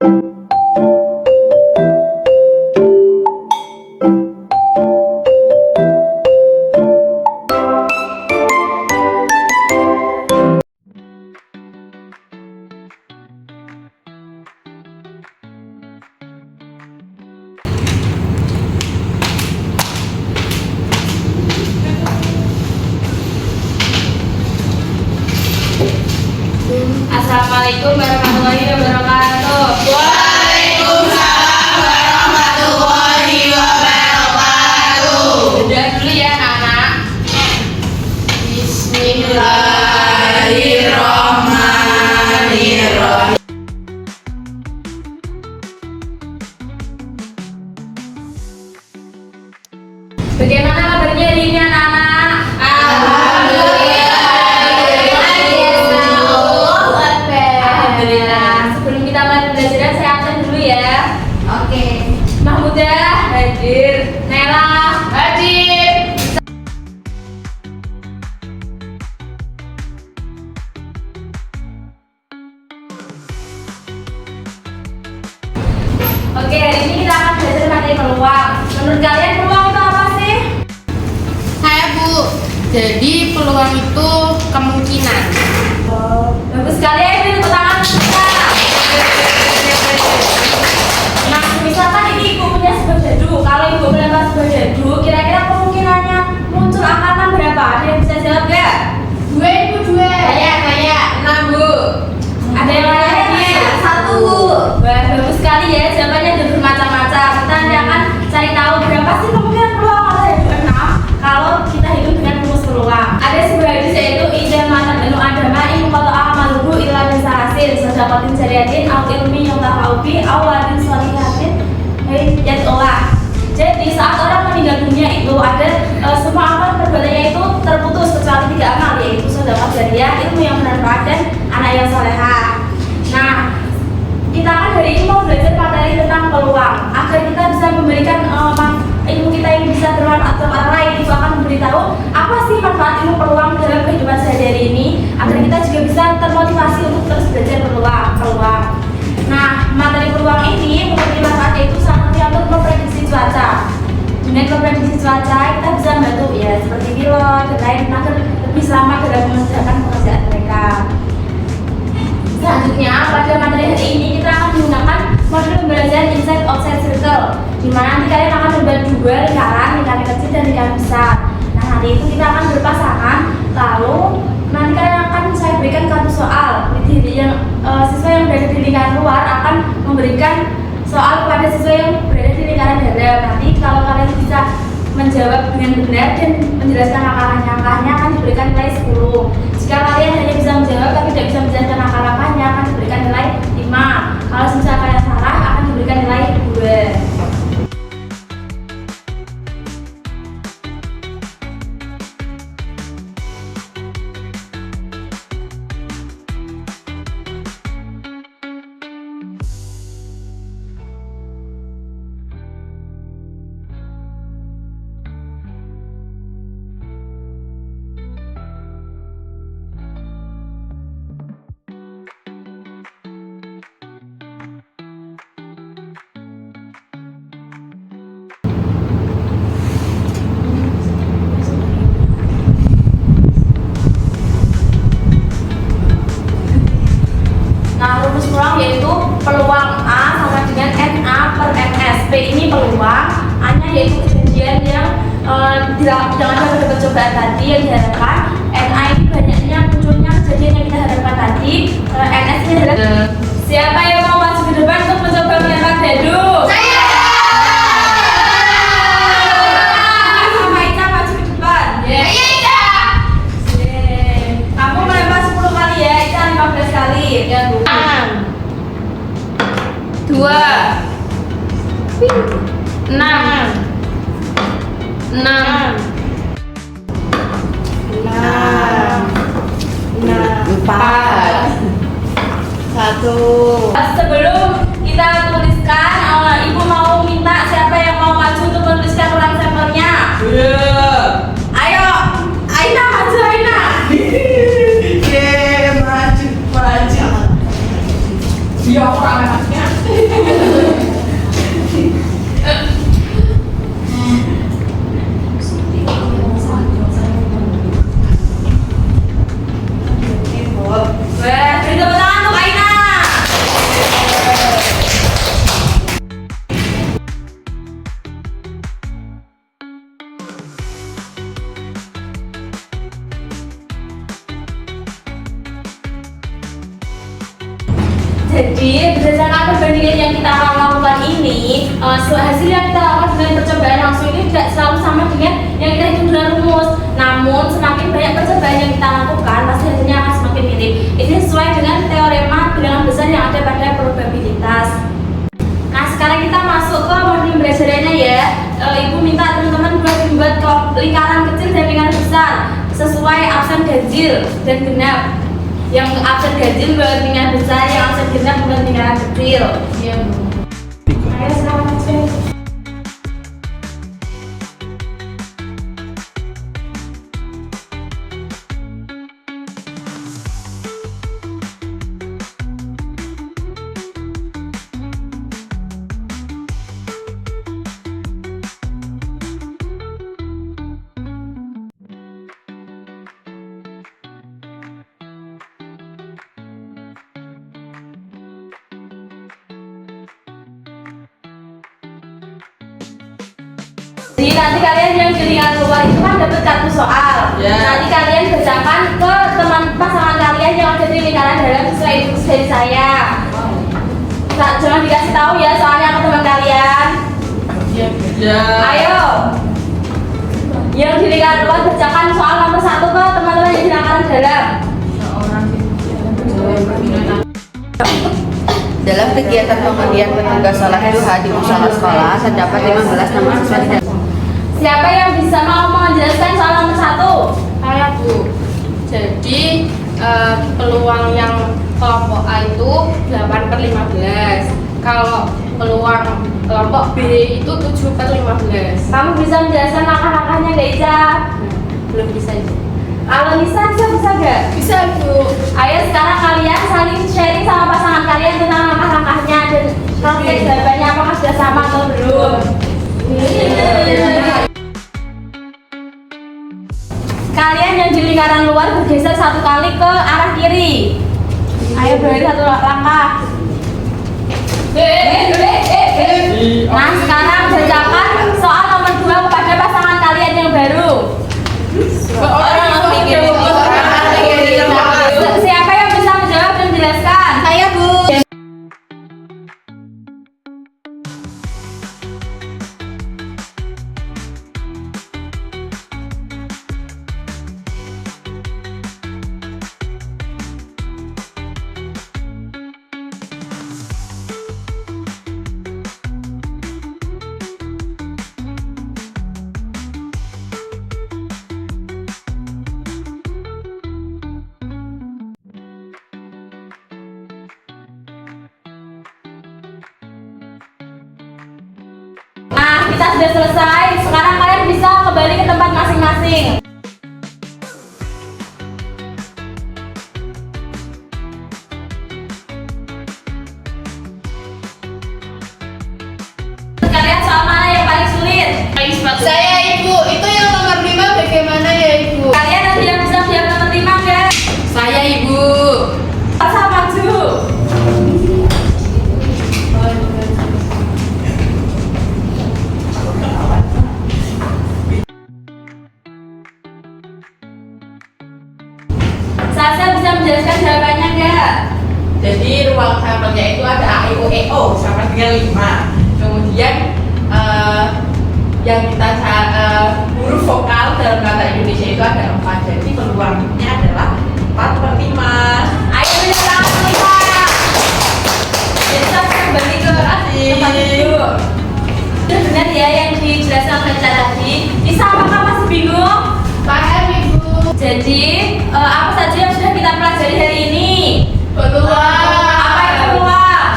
Assalamualaikum warahmatullahi wabarakatuh. Waalaikumsalam warahmatullahi wabarakatuh. Udah dulu ya anak-anak. Bismillahirrahmanirrahim. Bagaimana kabarnya hari ini anak-anak? Alhamdulillah. Sebelum kita mulai pembelajaran, saya absen dulu ya. Oke. Mahmudah hadir. Nela Hadir. Oke, hari ini kita akan belajar materi peluang. Menurut kalian peluang itu apa sih? Hai Bu. Jadi peluang itu kemungkinan. Bagus sekali ya, ini tepuk tangan kita. Nah, misalkan ini ibu punya sebuah dadu. Kalau ibu melempar sebuah dadu, kira-kira kemungkinannya muncul angka berapa? Ada yang bisa jawab gak? Dua Ibu dua. Saya 6 Bu. Ada yang lainnya? 1 Bu. Wah, bagus sekali ya, jawabannya ada bermacam-macam. Kita nanti akan cari tahu berapa sih kemungkinan peluang kalau dadu 6 kalau kita hitung dengan rumus peluang. Ada sebuah hadis yaitu idza mata banu adama in qata amaluhu illa bi salasin sadaqatin jariyatin aw ilmi yuntafa'u bi aw waladin shalihatin yad'ulah. Jadi saat orang meninggal dunia itu ada semua amal perbuatannya itu terputus kecuali 3 amal, yaitu sedekah jariyah, ilmu yang bermanfaat, dan anak yang salehah. Nah, kita akan hari ini mau belajar materi tentang peluang agar kita bisa memberikan ilmu kita yang bisa bermanfaat untuk orang lain. Itu akan memberitahu apa sih manfaat ilmu peluang dalam kehidupan sehari-hari ini agar kita juga bisa termotivasi untuk terus belajar peluang. Nah, materi peluang ini memiliki manfaat yaitu salah satunya untuk memprediksi cuaca. Dengan memprediksi cuaca kita bisa membantu ya seperti pilot dan lain agar lebih selamat dalam mengerjakan pekerjaan mereka. Selanjutnya, pada materi hari ini kita akan menggunakan modul pembelajaran inside outside circle, di mana nanti kalian akan membuat 2 lingkaran kecil dan lingkaran besar. Nah, nanti itu kita akan berpasangan, lalu nanti kalian akan saya berikan kartu soal. Siswa yang berada di lingkaran luar akan memberikan soal kepada siswa yang berada di lingkaran dalam. Nanti kalau kalian bisa menjawab dengan benar dan menjelaskan langkah-langkahnya akan diberikan nilai 10. Jika kalian hanya bisa menjawab tapi tidak bisa menjelaskan langkah-langkahnya akan diberikan nilai 5. Kalau misalnya kalian salah akan diberikan nilai 2. Nah, rumus peluang yaitu peluang A sama dengan NA per NS. P ini peluang, A-nya yaitu kejadian yang dilakukan pada percobaan tadi yang diharapkan. NA ini banyaknya munculnya kejadian yang kita harapkan tadi. NS ini adalah siapa yang mau maju ke depan untuk mencoba melempar dadu? Saya. Sama Ica maju ke depan. Iya. Kamu melempar 10 kali ya, Ica 15 kali. Ya, Bu. 2 6 6 4 1. Sebelum kita tuliskan, Ibu mau minta siapa yang mau maju untuk menuliskan ulang sampelnya. Ayo, Aina maju, Aina. Maju. Dia orang anaknya. hasil yang kita lakukan dengan percobaan langsung ini tidak selalu sama dengan yang kita hitung dengan rumus. Namun semakin banyak percobaan yang kita lakukan, pasti hasilnya akan semakin mirip. Ini sesuai dengan teorema bilangan besar yang ada pada probabilitas. Nah, sekarang kita masuk ke modul belajarannya ya. Ibu minta teman-teman buat membuat lingkaran kecil dan lingkaran besar sesuai absen ganjil dan genap. Yang absen ganjil buat lingkaran besar, yang absen genap buat lingkaran kecil. Iya, Bu. Ayo sekarang cek. Jadi nanti kalian yang di lingkaran luar itu kan dapat kartu soal. Ya. Nanti kalian bacakan ke teman pasangan kalian yang ada di lingkaran dalam sesuai instruksi dari saya. Jangan dikasih tahu ya soalnya ke teman kalian. Ya. Ayo. Yang di lingkaran luar bacakan soal nomor 1 ke teman-teman yang di lingkaran dalam. Dalam kegiatan pemberian petugas sholat duha di musola sekolah terdapat 15 nama siswa di dalam. Siapa yang bisa mau menjelaskan soal nomor 1? Saya, Bu. Jadi peluang yang kelompok A itu 8/15. Kalau peluang kelompok B itu 7/15. Kamu bisa menjelaskan langkah-langkahnya nggak, Ica? Belum bisa, Ibu. Kalau bisa nggak? Bisa, Bu. Ayo sekarang kalian saling sharing sama pasangan kalian tentang langkah-langkahnya dan praktek jawabannya apakah sudah sama atau belum. Kalian yang di lingkaran luar bergeser 1 kali ke arah kiri. Ayo beri 1 langkah. Nah sekarang bacakan soal nomor 2 kepada pasangan kalian yang baru. Siapa yang bisa menjawab dan menjelaskan? Saya, Bu. Nah, kita sudah selesai. Sekarang kalian bisa kembali ke tempat masing-masing. Kalian soal mana yang paling sulit? Saya, Ibu. Itu yang nomor 5 bagaimana ya, Ibu? Kalian ada yang bisa jawab nomor 5 nggak? Saya, Ibu. Pasal maju. Sasa bisa menjelaskan jawabannya nggak? Jadi ruang sampelnya itu ada A, I, U, E, O sama dengan 5. Kemudian yang kita huruf vokal dalam bahasa Indonesia itu ada 4. Jadi peluangnya adalah 4/5. Ayo beri tangan Lisa. Jadi kita kembali ke tempat dulu. Itu benar ya yang dijelaskan oleh Cak tadi. Lisa apakah masih bingung? Paham, Ibu. Jadi apa saja yang sudah kita pelajari hari ini? Peluang. Apa itu peluang?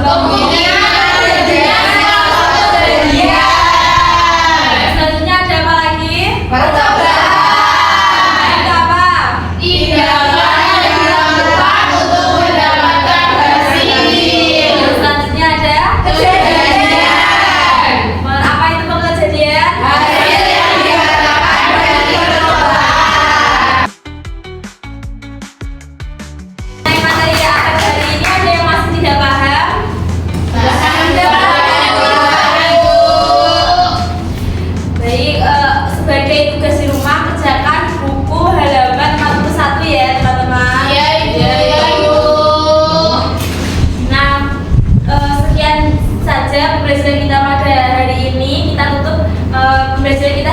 Kemungkinan terjadinya suatu kejadian. Selanjutnya ada apa lagi? Percobaan. Itu apa? Tindakan yang dilakukan untuk mendapatkan hasil. Selanjutnya ada Kejadian. apa itu kejadian? Hasil yang dikatakan dari percobaan. Materi pembelajaran kita pada hari ini. Kita tutup pembelajaran kita